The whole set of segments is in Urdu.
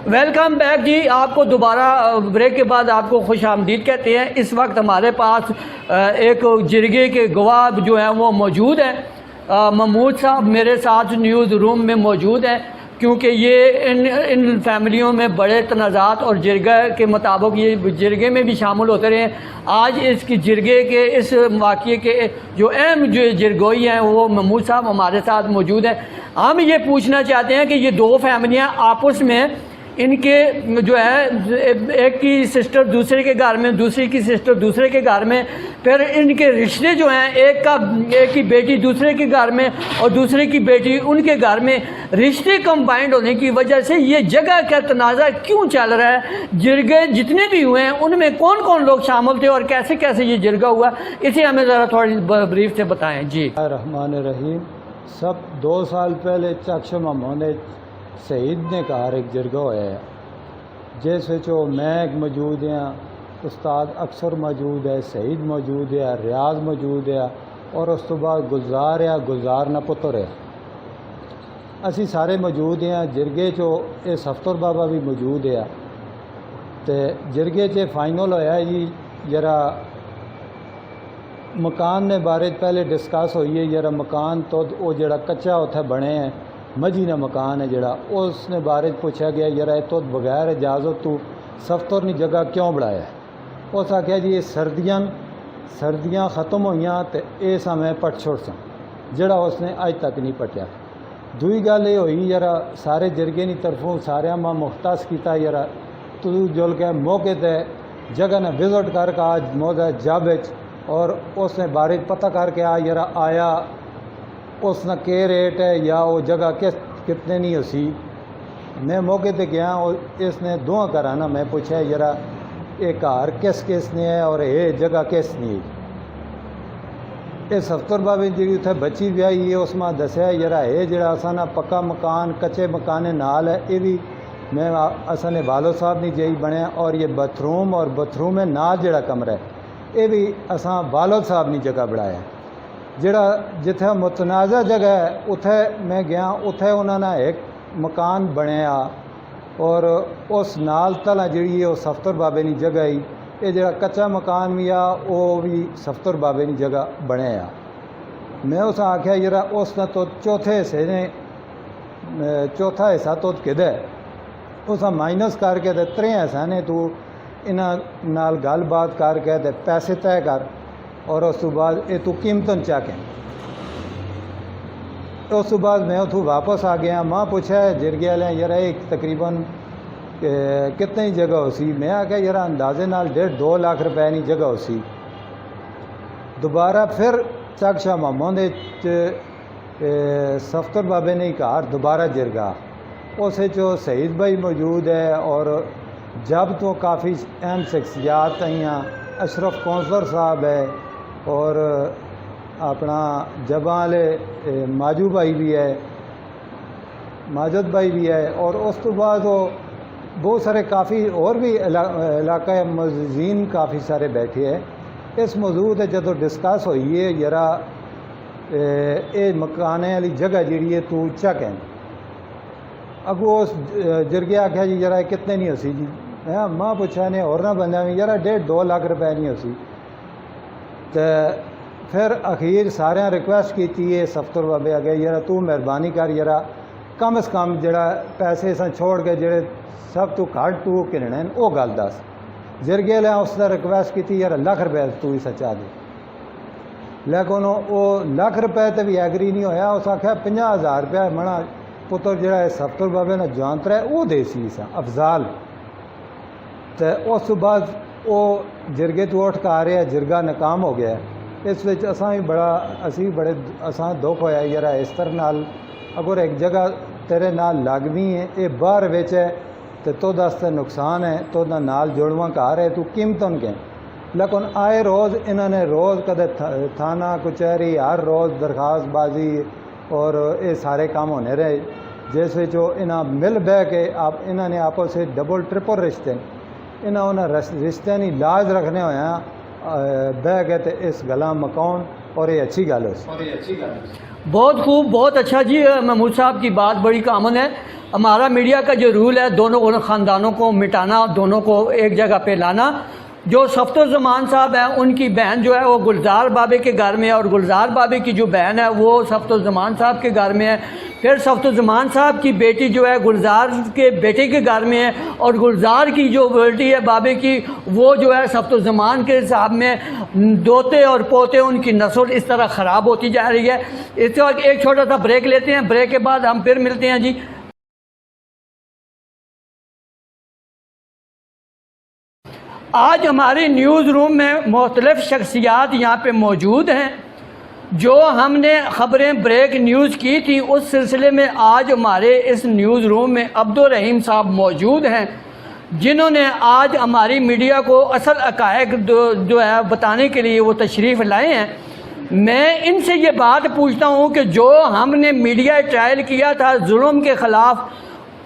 ویلکم بیک جی، آپ کو دوبارہ بریک کے بعد آپ کو خوش آمدید کہتے ہیں۔ اس وقت ہمارے پاس ایک جرگے کے گواہ جو ہیں وہ موجود ہیں۔ محمود صاحب میرے ساتھ نیوز روم میں موجود ہیں، کیونکہ یہ ان فیملیوں میں بڑے تنازعات اور جرگہ کے مطابق یہ جرگے میں بھی شامل ہوتے رہے ہیں۔ آج اس کی جرگے کے اس واقعے کے جو اہم جو جرگوئی ہیں وہ محمود صاحب ہمارے ساتھ موجود ہیں۔ ہم یہ پوچھنا چاہتے ہیں کہ یہ دو فیملیاں آپس میں ان کے جو ہے ایک کی سسٹر دوسرے کے گھر میں، دوسری کی سسٹر دوسرے کے گھر میں، پھر ان کے رشتے جو ہیں ایک کی بیٹی دوسرے کے گھر میں اور دوسرے کی بیٹی ان کے گھر میں، رشتے کمبائنڈ ہونے کی وجہ سے یہ جگہ کا تنازع کیوں چل رہا ہے؟ جرگے جتنے بھی ہوئے ہیں ان میں کون کون لوگ شامل تھے اور کیسے کیسے یہ جرگہ ہوا، اسے ہمیں ذرا تھوڑی بریف سے بتائیں جی۔ الرحمن الرحیم۔ سب 2 سال پہلے چکش محمود شہید نے کہا ایک جرگہ ہوا ہے، جس میں موجود ہیں، استاد اکثر موجود ہے، شہید موجود ہے، ریاض موجود ہے، اور اس تو بعد گلزار نہ پتر ہے، اسی سارے موجود ہیں۔ جرگے یہ سفتر بابا بھی موجود ہے، تو جرگے فائنل ہوا جی ذرا مکان نے بارے پہلے ڈسکس ہوئی ہے، ذرا مکان تو وہ جڑا کچا اتنے بنے ہیں، مجھی نہ مکان ہے جڑا، اس نے بارے پوچھا گیا ذرا تو بغیر اجازت تو سفتر نے جگہ کیوں بڑھایا ہے؟ اس آخیا جی یہ سردیاں ختم ہوئیاں تو یہ سمیں پٹ چھوڑ سن، جڑا اس نے اج تک نہیں پٹیا۔ دوئی گل یہ ہوئی ذرا سارے جرگے کی طرفوں سارے میں مختص کیتا ذرا تو جل کے موقع تے جگہ نے وزٹ کر کے آج موضوع جب اور اس نے بارے پتہ کر کے ذرا آیا اس نے کہ ریٹ ہے یا وہ جگہ کتنے نہیں اسی۔ میں موقع تے گیا اور اس نے دعا کرانا میں پوچھا ذرا یہ گھر کس نے ہے اور یہ جگہ کس نہیں ہے۔ یہ سفتر بابے جی اتنے بچی بیائی ہے اس میں دسیا ذرا یہ جڑا اسانا پکا مکان کچے مکانے نال ہے، یہ بھی میں اسانے والد صاحب نے جی بنیا، اور یہ باتھ روم ہے نال جڑا کمرہ ہے یہ بھی اساں والد صاحب نے جگہ بڑھایا۔ جڑا جتھے متنازع جگہ ہے اتھے میں گیا، اتھے انہوں نے ایک مکان بنیا اور اس نال تلا جڑی ہے وہ سفتر بابے کی جگہ ہی، یہ جڑا کچا مکان بھی آ وہ بھی سفتر بابے کی جگہ بنیا۔ میں اس آخیا ذرا اس نے تو چوتھے حصے نے چوتھا حصہ تو کدے اس مائنس کر کے 3 حصہ نے تو انہاں نال گل بات کر کے پیسے طے کر، اور اس تو بعد یہ تو قیمتاً چکیں۔ اس تو بعد میں اتوں واپس آ گیا، ماں پوچھا جرگے والے ذرا ایک تقریباً کتنی جگہ ہو سی؟ میں آخیا ذرا اندازے نال 1.5-2 لاکھ روپے کی جگہ ہو سی۔ دوبارہ پھر چک شاہ محمود سفتر بابے نے کہا دوبارہ جرگہ، اس شہید بھائی موجود ہے اور جب تو کافی اہم شخصیات آئی ہیں، اشرف کونسلر صاحب ہے اور اپنا جباں والے ماجو بھائی بھی ہے، ماجد بھائی بھی ہے، اور اس تو بعد وہ بہت سارے کافی اور بھی علاقہ مزین کافی سارے بیٹھے ہیں۔ اس موضوع تے جدو ڈسکس ہوئی ہے ذرا یہ مکانے والی جگہ جیڑی ہے تو چک ہے، اگو اس جرگے آخیا جی ذرا کتنے نہیں ہو سی جی؟ میں ماں پوچھا نے اور نہ بندہ بھی ذرا 1.5-2 لاکھ روپے نہیں ہو سی۔ تو پھر اخیر سارے ریکویسٹ کی ہے سفتر بابے آگے ذرا تو مہربانی کر ذرا کم از کم جڑا پیسے سن چھوڑ کے جڑے سب تو گھٹ تو کننے وہ گل دس۔ جرگے لے اس نے ریکویسٹ کی ذرا 1 لاکھ روپے تو ہی سچا دے، لیکن وہ 1 لاکھ روپے تے بھی ایگری نہیں ہویا۔ اس آخیا 50,000 روپیہ منا پتر جڑا ہے سفتر بابے نے جانت رہا وہ دے سی سا افضال۔ تو اس بعد وہ جرگے تو اٹھ کے آ رہے ہیں، جرگہ ناکام ہو گیا۔ اس وچ اسی بڑے دکھ ہویا ذرا اس طرح نال اگر ایک جگہ تیرے نال لگوی ہے یہ باہر وچ ہے تو دستے نقصان ہے تو نال جوڑواں کہا رہے تو قیمتاً کے، لیکن آئے روز انہوں نے روز کدے تھانہ کچہری ہر روز درخواست بازی اور یہ سارے کام ہونے رہے، جس انہاں مل بہ کے انہوں نے آپس سے ڈبل ٹرپل رشتے انہوں رشتے نہیں لاز رکھنے ہویا بہ گئے تو اس گلا مکان، اور یہ اچھی گل ہے۔ بہت خوب، بہت اچھا جی۔ محمود صاحب کی بات بڑی کامن ہے۔ ہمارا میڈیا کا جو رول ہے دونوں خاندانوں کو مٹانا، دونوں کو ایک جگہ پہ لانا۔ جو صفت الزمان صاحب ہیں ان کی بہن جو ہے وہ گلزار بابے کے گھر میں ہے، اور گلزار بابے کی جو بہن ہے وہ صفت الزمان صاحب کے گھر میں ہے۔ پھر صفت الزمان صاحب کی بیٹی جو ہے گلزار کے بیٹے کے گھر میں ہے، اور گلزار کی جو بیٹی ہے بابے کی وہ جو ہے صفت الزمان کے صاحب میں، دوتے اور پوتے ان کی نسل اس طرح خراب ہوتی جا رہی ہے۔ اس وقت ایک چھوٹا سا بریک لیتے ہیں، بریک کے بعد ہم پھر ملتے ہیں جی۔ آج ہماری نیوز روم میں مختلف شخصیات یہاں پہ موجود ہیں۔ جو ہم نے خبریں بریک نیوز کی تھی اس سلسلے میں آج ہمارے اس نیوز روم میں عبدالرحیم صاحب موجود ہیں، جنہوں نے آج ہماری میڈیا کو اصل حقائق جو ہے بتانے کے لیے وہ تشریف لائے ہیں۔ میں ان سے یہ بات پوچھتا ہوں کہ جو ہم نے میڈیا ٹرائل کیا تھا ظلم کے خلاف،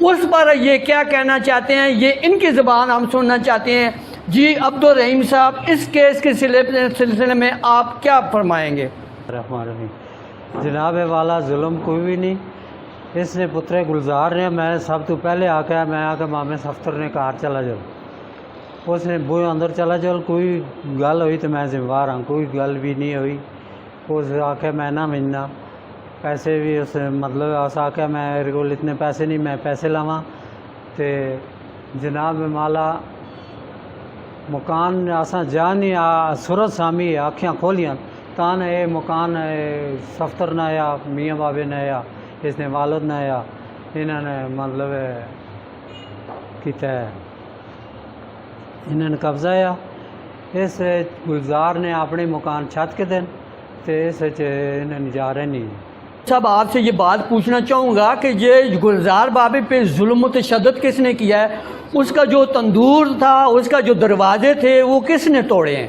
اس پر یہ کیا کہنا چاہتے ہیں، یہ ان کی زبان ہم سننا چاہتے ہیں۔ جی عبدالرحیم صاحب، اس کیس کے سلسلے میں آپ کیا فرمائیں گے؟ الرحمن الرحیم۔ جناب والا ظلم کوئی بھی نہیں، اس نے پتر گلزار نے، میں سب تو پہلے میں آ کے مامے سفتر نے کہا چلا جاؤ، اس نے بوئے اندر چلا جاؤ، کوئی گل ہوئی تو میں ذمہ دار ہوں، کوئی گل بھی نہیں ہوئی۔ اس آخیا میں نہ ملنا پیسے بھی، اس مطلب اس آخیا میرے کو اتنے پیسے نہیں، میں پیسے لاواں تے جناب مالا مکان اساں جا نہیں سورت سامی آنکھیاں کھولیاں تاں اے مکان سفتر نہ آیا، میاں بابے نے آیا، اس نے والد نے آیا، انہوں نے مطلب کیتا ہے، انہوں نے قبضہ آیا۔ اس گلزار نے اپنے مکان چھت کے دن تے اس انہوں جا رہے نہیں۔ صاحب آپ سے یہ بات پوچھنا چاہوں گا کہ یہ گلزار بابے پہ ظلم و تشدد کس نے کیا ہے؟ اس کا جو تندور تھا، اس کا جو دروازے تھے، وہ کس نے توڑے ہیں؟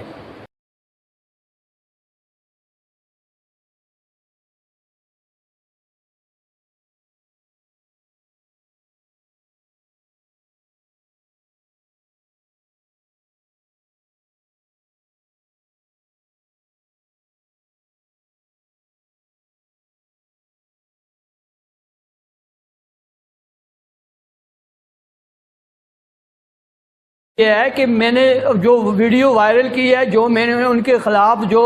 یہ ہے کہ میں نے جو ویڈیو وائرل کی ہے، جو میں نے ان کے خلاف جو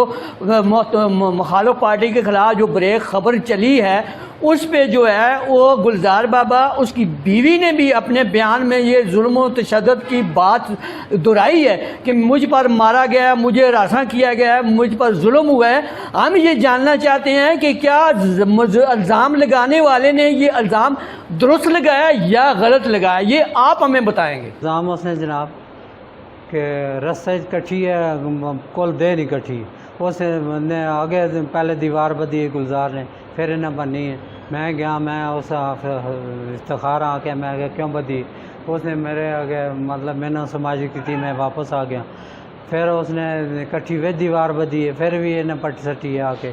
مخالف پارٹی کے خلاف جو بریک خبر چلی ہے، اس پہ جو ہے وہ گلزار بابا، اس کی بیوی نے بھی اپنے بیان میں یہ ظلم و تشدد کی بات دہرائی ہے کہ مجھ پر مارا گیا ہے، مجھے ہراساں کیا گیا ہے، مجھ پر ظلم ہوا ہے۔ ہم یہ جاننا چاہتے ہیں کہ کیا الزام لگانے والے نے یہ الزام درست لگایا یا غلط لگایا، یہ آپ ہمیں بتائیں گے۔ الزام اس نے جناب کہ رستے کٹھی ہے، کل دے نہیں کٹھی، اس نے آگے پہلے دیوار بدی گلزار نے، پھر انہیں بنی ہے۔ میں گیا، میں اس استخار آ کے میں گیا کیوں بدی، اس نے میرے آگے مطلب میں نے سماجی کی تھی، میں واپس آ گیا، پھر اس نے کٹھی وے دیوار بدی ہے، پھر بھی انہیں پٹ سٹی ہے آ کے،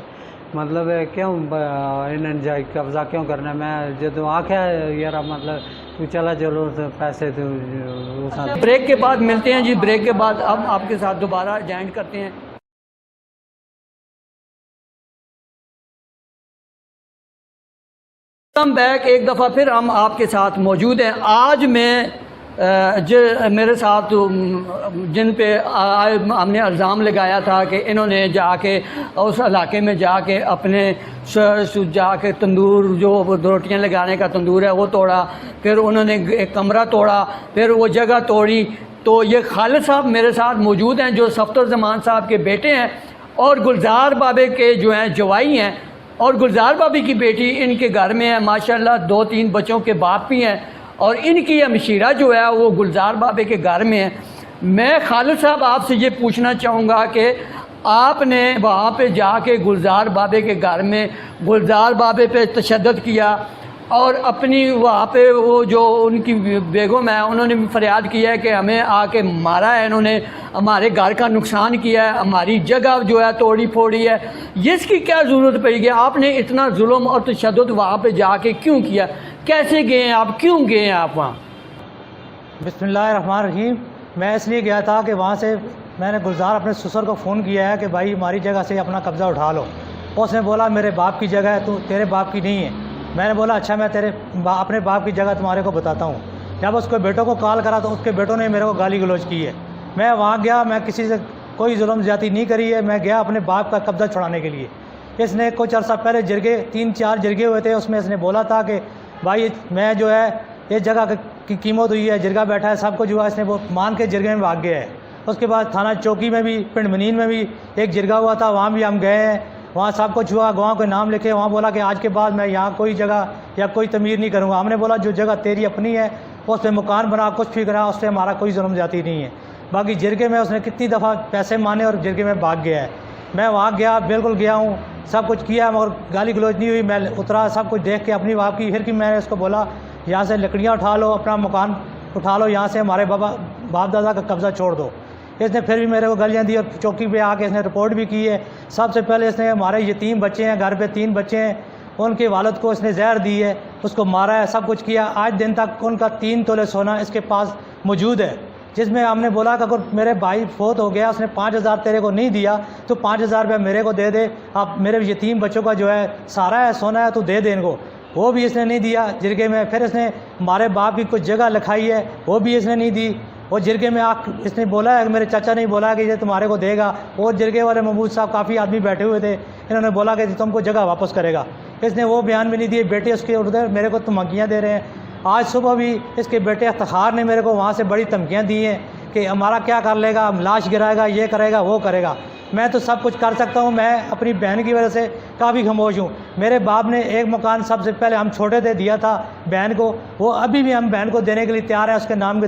مطلب کیوں انہیں جائے قبضہ کیوں کرنا ہے؟ میں جدو آخیا یار مطلب تو چلا چلو پیسے تو بریک کے بعد ملتے ہیں جی، بریک کے بعد اب آپ کے ساتھ دوبارہ جوائن کرتے ہیں۔ کم بیک ایک دفعہ پھر ہم آپ کے ساتھ موجود ہیں۔ آج میں میرے ساتھ جن پہ ہم نے الزام لگایا تھا کہ انہوں نے جا کے اس علاقے میں جا کے اپنے جا کے تندور جو روٹیاں لگانے کا تندور ہے وہ توڑا، پھر انہوں نے ایک کمرہ توڑا، پھر وہ جگہ توڑی، تو یہ خالد صاحب میرے ساتھ موجود ہیں جو صفت الزمان صاحب کے بیٹے ہیں اور گلزار بابے کے جو ہیں جوائی ہیں، اور گلزار بابی کی بیٹی ان کے گھر میں ہے، ماشاءاللہ 2-3 بچوں کے باپ بھی ہیں، اور ان کی ہمشیرہ جو ہے وہ گلزار بابے کے گھر میں ہے۔ میں خالد صاحب آپ سے یہ پوچھنا چاہوں گا کہ آپ نے وہاں پہ جا کے گلزار بابے کے گھر میں گلزار بابے پہ تشدد کیا، اور اپنی وہاں پہ وہ جو ان کی بیگم ہے انہوں نے بھی فریاد کیا ہے کہ ہمیں آ کے مارا ہے، انہوں نے ہمارے گھر کا نقصان کیا ہے، ہماری جگہ جو ہے توڑی پھوڑی ہے، یہ اس کی کیا ضرورت پڑی گئی؟ آپ نے اتنا ظلم اور تشدد وہاں پہ جا کے کیوں کیا؟ کیسے گئے ہیں آپ؟ کیوں گئے ہیں آپ وہاں؟ بسم اللہ الرحمن الرحیم۔ میں اس لیے گیا تھا کہ وہاں سے میں نے گلزار اپنے سسر کو فون کیا ہے کہ بھائی ہماری جگہ سے اپنا قبضہ اٹھا لو۔ اس نے بولا میرے باپ کی جگہ ہے، تو تیرے باپ کی نہیں ہے۔ میں نے بولا اچھا میں تیرے اپنے باپ کی جگہ تمہارے کو بتاتا ہوں. جب اس کے بیٹوں کو کال کرا تو اس کے بیٹوں نے میرے کو گالی گلوچ کی ہے. میں وہاں گیا, میں کسی سے کوئی ظلم زیادتی نہیں کری ہے, میں گیا اپنے باپ کا قبضہ چھڑانے کے لیے. اس نے کچھ عرصہ پہلے جرگے 3-4 جرگے ہوئے تھے, اس میں اس نے بولا تھا کہ بھائی میں جو ہے یہ جگہ کی قیمت ہوئی ہے, جرگہ بیٹھا ہے, سب کو جو ہے اس نے وہ مان کے جرگے میں بھاگ گیا ہے. اس کے بعد تھانہ چوکی میں بھی, پنڈ منین میں بھی ایک جرگہ ہوا تھا, وہاں بھی ہم گئے ہیں, وہاں سب کچھ ہوا, گواہ کے نام لکھے, وہاں بولا کہ آج کے بعد میں یہاں کوئی جگہ یا کوئی تعمیر نہیں کروں گا. ہم نے بولا جو جگہ تیری اپنی ہے اس پہ مکان بنا, کچھ بھی کرا, اس سے ہمارا کوئی ظلم زیادتی نہیں ہے. باقی جرگے میں اس نے کتنی دفعہ پیسے مانے اور جرگے میں بھاگ گیا ہے. میں وہاں گیا, بالکل گیا ہوں, سب کچھ کیا, مگر گالی گلوچ نہیں ہوئی. میں اترا, سب کچھ دیکھ کے اپنی باپ کی پھر میں نے اس کو بولا یہاں سے لکڑیاں اٹھا لو, اپنا مکان اٹھا لو, یہاں سے ہمارے باپ دادا کا قبضہ چھوڑ دو. اس نے پھر بھی میرے کو گالیاں دی اور چوکی پہ آ کے اس نے رپورٹ بھی کی ہے. سب سے پہلے اس نے ہمارے یتیم بچے ہیں, گھر پہ 3 بچے ہیں, ان کے والد کو اس نے زہر دی ہے, اس کو مارا ہے, سب کچھ کیا. آج دن تک ان کا 3 تولے سونا اس کے پاس موجود ہے, جس میں ہم نے بولا کہ اگر میرے بھائی فوت ہو گیا, اس نے 5000 تیرے کو نہیں دیا تو 5000 روپیہ میرے کو دے دے, اب میرے یتیم بچوں کا جو ہے سارا ہے سونا ہے تو دے دے ان کو. وہ بھی اس نے نہیں دیا جرگے میں. پھر اس نے ہمارے باپ کی کچھ جگہ لکھائی ہے, وہ بھی اس نے نہیں دی. اور جرگے میں اس نے بولا ہے, میرے چچا نے بولا کہ یہ تمہارے کو دے گا, اور جرگے والے محمود صاحب کافی آدمی بیٹھے ہوئے تھے, انہوں نے بولا کہ تم کو جگہ واپس کرے گا. اس نے وہ بیان بھی نہیں دیے. بیٹے اس کے ادھر میرے کو دھمکیاں دے رہے ہیں. آج صبح بھی اس کے بیٹے افتخار نے میرے کو وہاں سے بڑی دھمکیاں دی ہیں کہ ہمارا کیا کر لے گا, لاش گرائے گا, یہ کرے گا, وہ کرے گا. میں تو سب کچھ کر سکتا ہوں. میں اپنی بہن کی وجہ سے کافی خاموش ہوں. میرے باپ نے ایک مکان سب سے پہلے ہم چھوٹے تھے دیا تھا بہن کو, وہ ابھی بھی ہم بہن کو دینے کے لیے تیار ہیں, اس کے نام کے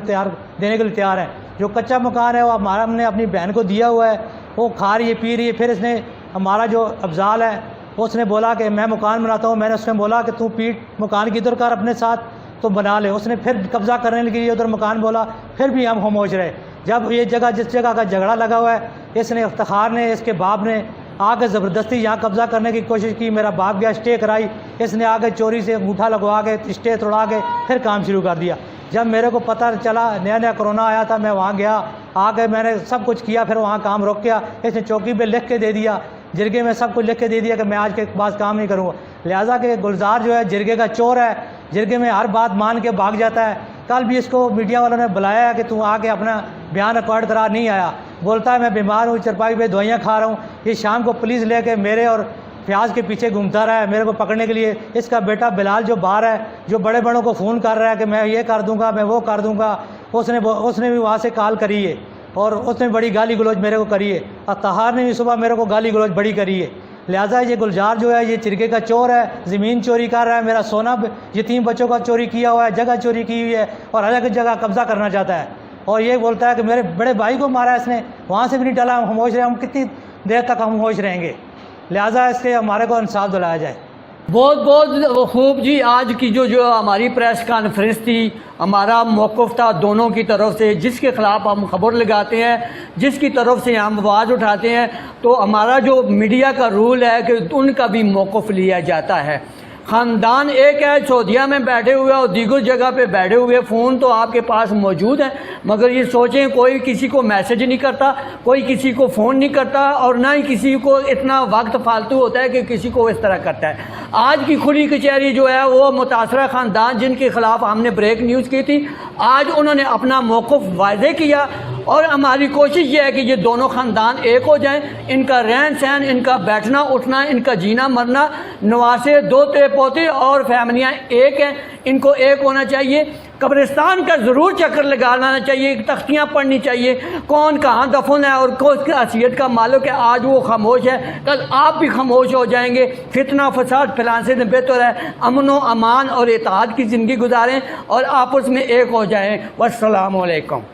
دینے کے لیے تیار ہیں. جو کچا مکان ہے وہ ہمارا ہم نے اپنی بہن کو دیا ہوا ہے, وہ کھا رہی ہے, پی رہی ہے. پھر اس نے ہمارا جو افضال ہے اس نے بولا کہ میں مکان بناتا ہوں. میں نے اس میں بولا کہ تو پیٹ مکان کی ادھر کر اپنے ساتھ تو بنا لے. اس نے پھر قبضہ کرنے کے لیے ادھر مکان بولا, پھر بھی ہم خاموش رہے. جب یہ جگہ جس جگہ کا جھگڑا لگا ہوا ہے, اس نے افتخار نے, اس کے باپ نے آ کے زبردستی یہاں قبضہ کرنے کی کوشش کی. میرا باپ گیا اسٹے کرائی, اس نے آ کے چوری سے انگوٹھا لگوا کے اسٹے توڑا کے پھر کام شروع کر دیا. جب میرے کو پتہ چلا, نیا کرونا آیا تھا, میں وہاں گیا, آ کے میں نے سب کچھ کیا, پھر وہاں کام روک گیا. اس نے چوکی پہ لکھ کے دے دیا, جرگے میں سب کچھ لکھ کے دے دیا کہ میں آج کے بعد کام نہیں کروں گا. لہٰذا کہ گلزار جو ہے جرگے کا چور ہے, جرگے میں ہر بات مان کے بھاگ جاتا ہے. کل بھی اس کو میڈیا والوں نے بلایا ہے کہ تو آ کے اپنا بیان ریکارڈ کرا, نہیں آیا. بولتا ہے میں بیمار ہوں, چرپائی پہ دوائیاں کھا رہا ہوں. یہ شام کو پولیس لے کے میرے اور فیاض کے پیچھے گھومتا رہا ہے میرے کو پکڑنے کے لیے. اس کا بیٹا بلال جو باہر ہے, جو بڑے بڑوں کو فون کر رہا ہے کہ میں یہ کر دوں گا, میں وہ کر دوں گا, اس نے بھی وہاں سے کال کری ہے اور اس نے بڑی گالی گلوچ میرے کو کری ہے. افتخار نے بھی صبح میرے کو گالی گلوچ بڑی کری ہے. لہٰذا یہ گلزار جو ہے یہ جرگے کا چور ہے, زمین چوری کر رہا ہے, میرا سونا یتیم بچوں کا چوری کیا ہوا ہے, جگہ چوری کی ہوئی ہے, اور الگ جگہ قبضہ کرنا چاہتا ہے. اور یہ بولتا ہے کہ میرے بڑے بھائی کو مارا ہے اس نے, وہاں سے بھی نہیں ڈالا. ہم خاموش رہے, ہم کتنی دیر تک ہم خاموش رہیں گے. لہٰذا اس سے ہمارے کو انصاف دلایا جائے. بہت بہت خوب جی. آج کی جو ہماری پریس کانفرنس تھی, ہمارا موقف تھا دونوں کی طرف سے, جس کے خلاف ہم خبر لگاتے ہیں, جس کی طرف سے ہم آواز اٹھاتے ہیں, تو ہمارا جو میڈیا کا رول ہے کہ ان کا بھی موقف لیا جاتا ہے. خاندان ایک ہے, سعودیہ میں بیٹھے ہوئے اور دیگر جگہ پہ بیٹھے ہوئے, فون تو آپ کے پاس موجود ہیں, مگر یہ سوچیں کوئی کسی کو میسج نہیں کرتا, کوئی کسی کو فون نہیں کرتا, اور نہ ہی کسی کو اتنا وقت فالتو ہوتا ہے کہ کسی کو اس طرح کرتا ہے. آج کی کھلی کچہری جو ہے وہ متاثرہ خاندان جن کے خلاف ہم نے بریک نیوز کی تھی, آج انہوں نے اپنا موقف واضح کیا, اور ہماری کوشش یہ ہے کہ یہ دونوں خاندان ایک ہو جائیں. ان کا رہن سہن, ان کا بیٹھنا اٹھنا, ان کا جینا مرنا, نواسے, دوتے پوتے اور فیملیاں ایک ہیں, ان کو ایک ہونا چاہیے. قبرستان کا ضرور چکر لگانا چاہیے, تختیاں پڑھنی چاہیے, کون کہاں دفن ہے اور کس کی حیثیت کا مالک ہے. آج وہ خاموش ہے, کل آپ بھی خاموش ہو جائیں گے. فتنہ فساد پھیلانے سے بہتر ہے امن و امان اور اتحاد کی زندگی گزاریں اور آپس میں ایک ہو جائیں. والسلام علیکم.